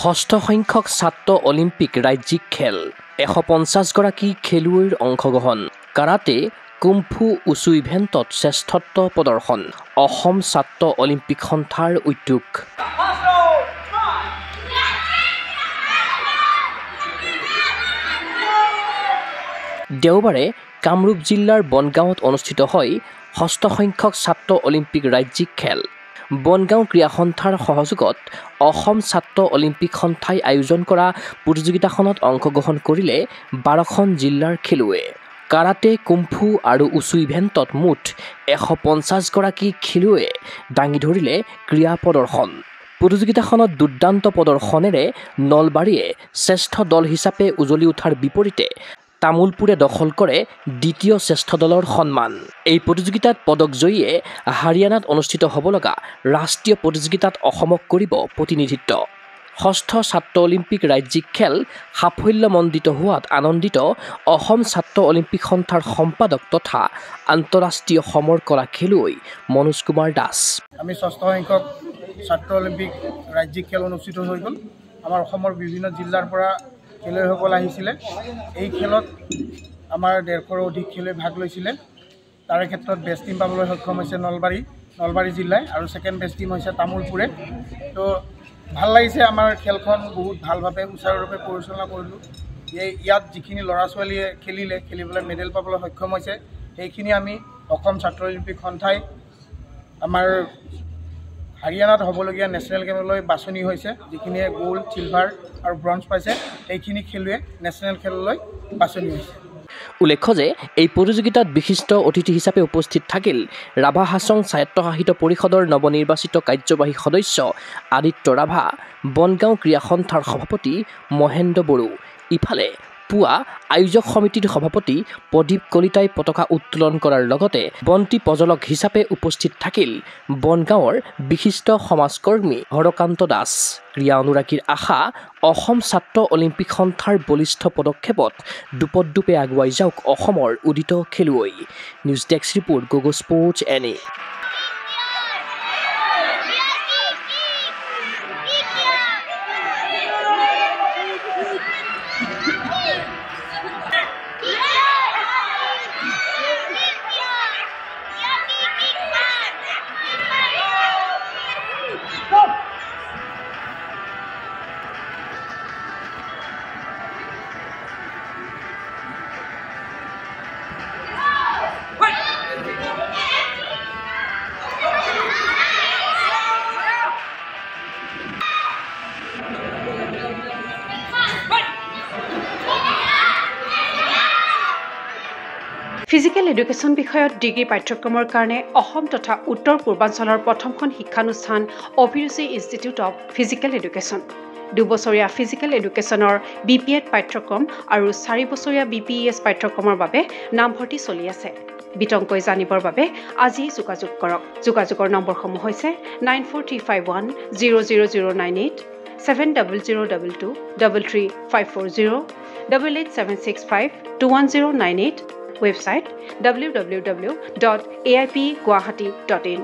ষষ্ঠ সংখ্যক ছাত্ৰ অলিম্পিক ৰাজ্যিক খেল 150 গৰাকী খেলুৱৈৰ অংশগ্ৰহণ কাৰাটে কুম্ফু উচু ইভেণ্টত শ্ৰেষ্ঠত্ব প্ৰদৰ্শন অসম ছাত্ৰ অলিম্পিক সন্থাৰ উদ্যোগ দেওবাৰে কামৰূপ জিলাৰ বনগাঁৱত অনুষ্ঠিত হয় ষষ্ঠ সংখ্যক ছাত্ৰ অলিম্পিক ৰাজ্যিক খেল বনগাঁও ক্ৰীড়া সন্থাৰ সহযোগত অসম ছাত্ৰ অলিম্পিক সন্থাই আয়োজন কৰা প্ৰতিযোগিতাখনত অংশগ্ৰহণ কৰিলে 12খন জিলাৰ খেলুৱৈ কাৰাটে কুম্ফু আৰু উচু ইভেণ্টত মুঠ 150 গৰাকী খেলুৱৈয়ে দাঙি ধৰিলে ক্ৰীড়া প্ৰদৰ্শন প্ৰতিযোগিতাখনত দুৰ্দান্ত প্ৰদৰ্শনেৰে নলবাৰীয়ে শ্ৰেষ্ঠ দল হিচাপে উজলি উঠাৰ বিপৰীতে তামুলপুৰে দখল কৰে দ্বিতীয় শ্ৰেষ্ঠ দলৰ সন্মান এই প্ৰতিযোগিতাত পদক জয়ীয়ে হাৰিয়ানাত অনুষ্ঠিত হ'ব লগা ৰাষ্ট্ৰীয় প্ৰতিযোগিতাত অসমক কৰিব প্ৰতিনিধিত্ব ষষ্ঠ ছাত্ৰ অলিম্পিক ৰাজ্যিক খেল সাফল্যমণ্ডিত হোৱাত আনন্দিত অসম ছাত্ৰ অলিম্পিক সন্থাৰ সম্পাদক তথা আন্তঃৰাষ্ট্ৰীয় সমৰ কলা খেলুৱৈ মনোজ কুমাৰ দাস আমি ষষ্ঠ সংখ্যক ছাত্ৰ অলিম্পিক ৰাজ্যিক খেল অনুষ্ঠিত হৈ গ'ল আমাৰ অসমৰ বিভিন্ন জিলাৰ পৰা খেলুৱৈসকল আহিছিলে এই খেলত আমাৰ 150ৰো অধিক খেলুৱৈ ভাগ লৈছিলে তাৰে ক্ষেত্ৰত বেষ্ট টিম পাবলৈ সক্ষম হৈছে নলবাৰী জিলাই আৰু সেকেন্ড বেষ্ট টিম হৈছে তামুলপুৰে তো ভাল লাগিছে আমাৰ খেলখন বহুত ভালভাৱে সুচাৰুৰূপে পৰিচালনা কৰিলোঁ ইয়াত যিখিনি ল'ৰা ছোৱালীয়ে খেলিবলৈ মেডেল পাবলৈ সক্ষম হৈছে সেইখিনি আমি অসম ছাত্ৰ অলিম্পিক সন্থাই আমাৰ হাৰিয়ানাত হ'বলগীয়া নেশ্যনেল গেমলৈ বাছনি হৈছে যিখিনিয়ে গোল্ড চিলভাৰ আৰু ব্ৰঞ্জ পাইছে এইখিনি খেলুৱৈ নেশ্যনেল খেললৈ বাছনি হৈছে উল্লেখ্য যে এই প্ৰতিযোগিতাত বিশিষ্ট অতিথি হিচাপে উপস্থিত থাকিল ৰাভা হাছং স্বায়ত্তশাসিত পৰিষদৰ নৱনিৰ্বাচিত কাৰ্যবাহী সদস্য আদিত্য ৰাভা বনগাঁও ক্ৰীড়া সন্থাৰ সভাপতি মহেন্দ্ৰ বড়ো ইফালে পুৱা আয়োজক সমিতিৰ সভাপতি প্ৰদীপ কলিতাই পতাকা উত্তোলন কৰাৰ লগতে বন্তি প্ৰজ্বলক হিচাপে উপস্থিত থাকিল বনগাঁৱৰ বিশিষ্ট সমাজকৰ্মী হৰকান্ত দাস ক্ৰীড়া অনুৰাগীৰ আশা অসম ছাত্ৰ অলিম্পিক সন্থাৰ বলিষ্ঠ পদক্ষেপত দুপদুপে আগুৱাই যাওক অসমৰ উদিত খেলুৱৈ news desk report Gogo sports এনে ফিজিকেল এডুকেশ্যন বিষয়ত ডিগ্ৰী পাঠ্যক্ৰমৰ কাৰণে অসম তথা উত্তৰ পূৰ্বাঞ্চলৰ প্ৰথমখন শিক্ষানুষ্ঠান অভিৰুচি ইনষ্টিটিউট অৱ ফিজিকেল এডুকেশ্যন 2 বছৰীয়া ফিজিকেল এডুকেশ্যনৰ BPEd পাঠ্যক্ৰম আৰু 4 বছৰীয়া BPES পাঠ্যক্ৰমৰ বাবে নামভৰ্তি চলি আছে বিতংকৈ জানিবৰ বাবে আজি যোগাযোগ কৰক যোগাযোগৰ নম্বৰসমূহ হৈছে 9435100098 7002 33540 88765210098 website www.aipguwahati.in